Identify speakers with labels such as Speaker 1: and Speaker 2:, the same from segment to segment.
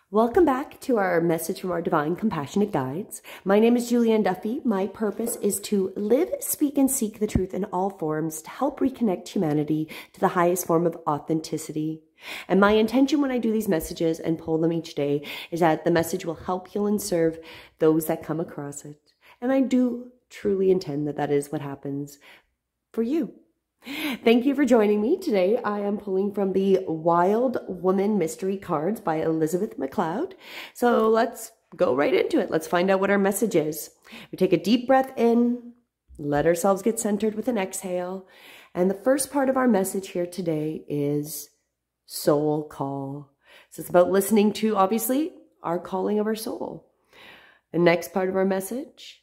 Speaker 1: Welcome back to our message from our Divine Compassionate Guides. My name is Julianne Duffy. My purpose is to live, speak, and seek the truth in all forms to help reconnect humanity to the highest form of authenticity. And my intention when I do these messages and pull them each day is that the message will help, heal, and serve those that come across it. And I do truly intend that that is what happens for you. Thank you for joining me. Today I am pulling from the Wild Woman Mystery Cards by Elizabeth McLeod. So let's go right into it. Let's find out what our message is. We take a deep breath in, let ourselves get centered with an exhale. And the first part of our message here today is soul call. So it's about listening to, obviously, our calling of our soul. The next part of our message,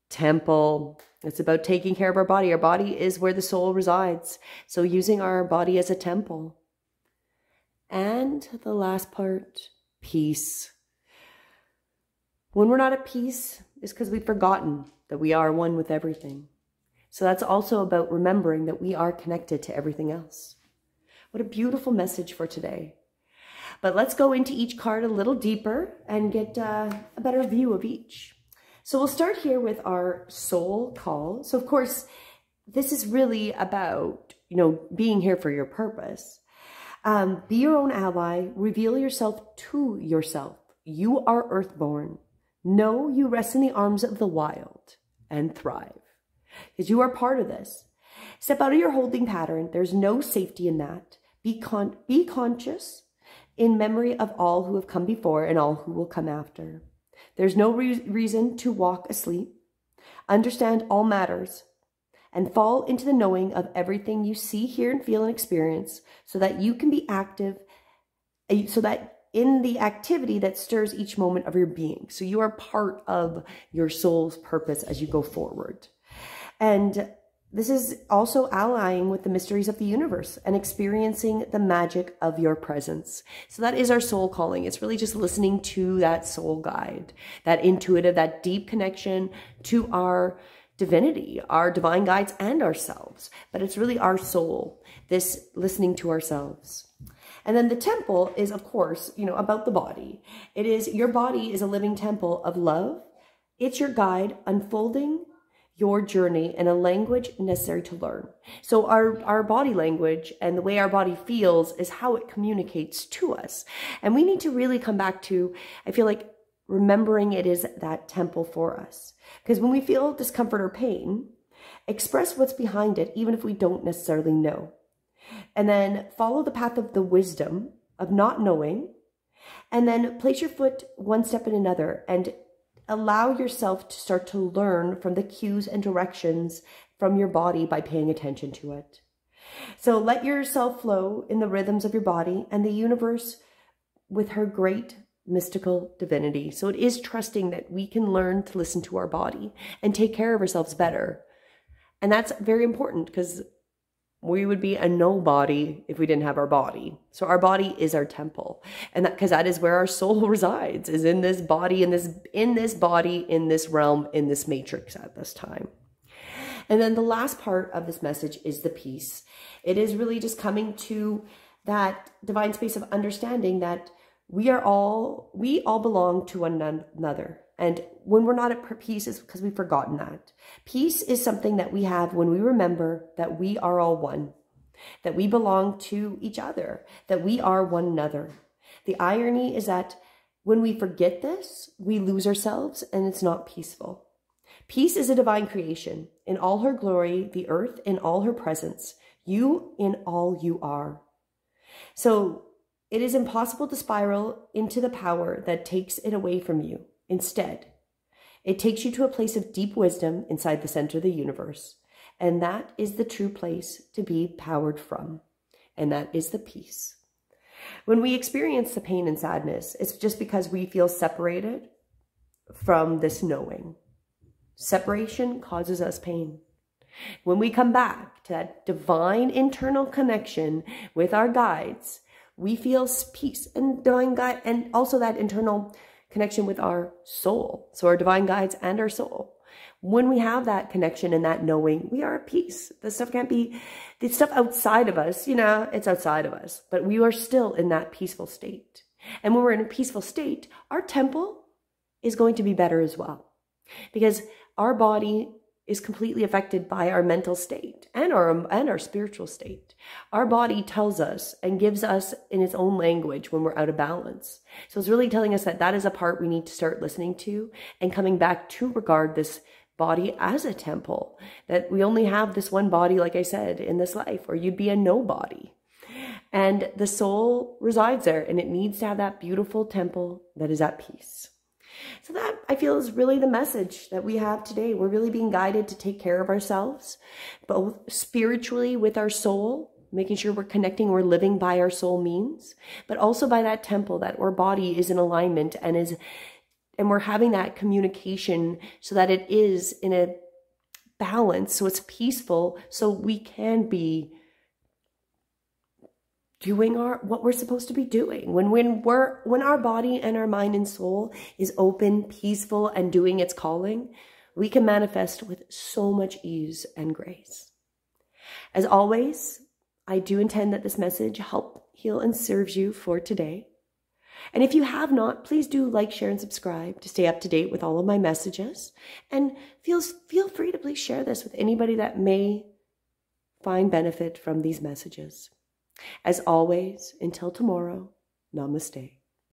Speaker 1: temple. It's about taking care of our body. Our body is where the soul resides. So using our body as a temple. And the last part, peace. When we're not at peace, it's because we've forgotten that we are one with everything. So that's also about remembering that we are connected to everything else. What a beautiful message for today. But let's go into each card a little deeper and get a better view of each. So we'll start here with our soul call. So of course, this is really about, being here for your purpose. Be your own ally. Reveal yourself to yourself. You are earthborn. Know you rest in the arms of the wild and thrive. Because you are part of this. Step out of your holding pattern. There's no safety in that. Be conscious in memory of all who have come before and all who will come after. There's no reason to walk asleep. Understand all matters and fall into the knowing of everything you see, hear, and feel and experience so that you can be active, so that in the activity that stirs each moment of your being. So you are part of your soul's purpose as you go forward. And this is also allying with the mysteries of the universe and experiencing the magic of your presence. So that is our soul calling. It's really just listening to that soul guide, that intuitive, that deep connection to our divinity, our divine guides and ourselves. But it's really our soul, this listening to ourselves. And then the temple is, of course, about the body. It is, your body is a living temple of love. It's your guide unfolding your journey in a language necessary to learn. So our body language and the way our body feels is how it communicates to us. And we need to really come back to, I feel like, remembering it is that temple for us. Because when we feel discomfort or pain, express what's behind it, even if we don't necessarily know. And then follow the path of the wisdom of not knowing. And then place your foot one step in another and allow yourself to start to learn from the cues and directions from your body by paying attention to it. So let yourself flow in the rhythms of your body and the universe with her great mystical divinity. So it is trusting that we can learn to listen to our body and take care of ourselves better. And that's very important because we would be a nobody if we didn't have our body. So our body is our temple. And because that is where our soul resides, is in this body, in this realm, in this matrix at this time. And then the last part of this message is the peace. It is really just coming to that divine space of understanding that we all belong to one another. And when we're not at peace, it's because we've forgotten that. Peace is something that we have when we remember that we are all one, that we belong to each other, that we are one another. The irony is that when we forget this, we lose ourselves and it's not peaceful. Peace is a divine creation in all her glory, the earth in all her presence, you in all you are. So it is impossible to spiral into the power that takes it away from you. Instead, it takes you to a place of deep wisdom inside the center of the universe. And that is the true place to be powered from. And that is the peace. When we experience the pain and sadness, it's just because we feel separated from this knowing. Separation causes us pain. When we come back to that divine internal connection with our guides, we feel peace and divine guide, and also that internal connection with our soul. So our divine guides and our soul. When we have that connection and that knowing, we are at peace. The stuff outside of us, it's outside of us, but we are still in that peaceful state. And when we're in a peaceful state, our temple is going to be better as well, because our body is completely affected by our mental state and our spiritual state. Our body tells us and gives us in its own language when we're out of balance. So it's really telling us that that is a part we need to start listening to and coming back to regard this body as a temple, that we only have this one body, like I said, in this life, or you'd be a nobody. And the soul resides there, and it needs to have that beautiful temple that is at peace. So that, I feel, is really the message that we have today. We're really being guided to take care of ourselves, both spiritually with our soul, making sure we're connecting, we're living by our soul means, but also by that temple, that our body is in alignment and we're having that communication so that it is in a balance, so it's peaceful, so we can be doing what we're supposed to be doing. When our body and our mind and soul is open, peaceful, and doing its calling, we can manifest with so much ease and grace. As always, I do intend that this message help heal and serves you for today. And if you have not, please do like, share, and subscribe to stay up to date with all of my messages. And feel free to please share this with anybody that may find benefit from these messages. As always, until tomorrow, namaste.